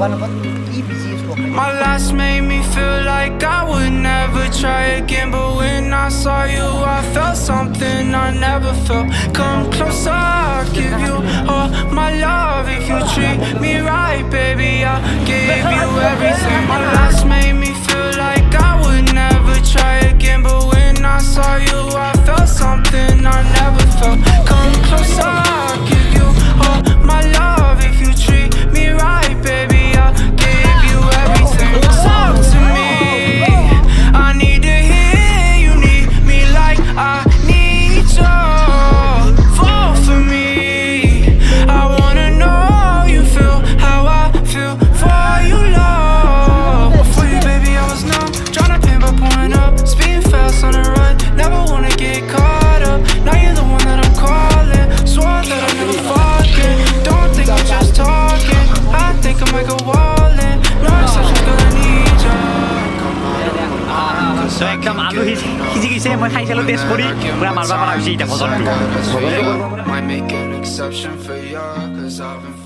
My last made me feel like I would never try again, but when I saw you, I felt something I never felt. Come closer, I'll give you all my love. If you treat me right, baby, I'll give you everything. My last made me feel like I would never try again, but when I saw you, I felt something I never felt. Come closer, I'll give you all my love. If you treat me right, baby, I'll give you everything. Talk to me, I need to hear you need me like I need you. Fall for me, I wanna know you feel how I feel for you, love. Before you, baby, I was numb, tryna pin by pulling up, speeding fast on the run, never wanna get caught up. Now you're the one that I'm calling, swore that I'd never forget. Don't think I'm just talking, I think I might go all in. No exceptions, girl, I need you. তো একদম আলু সিজিকিছে মই খাই চালো test কৰি পুৰা মাৰবা পাৰা হৈছে এতিয়া ভজনটো Might make an exception for you, 'cause I've been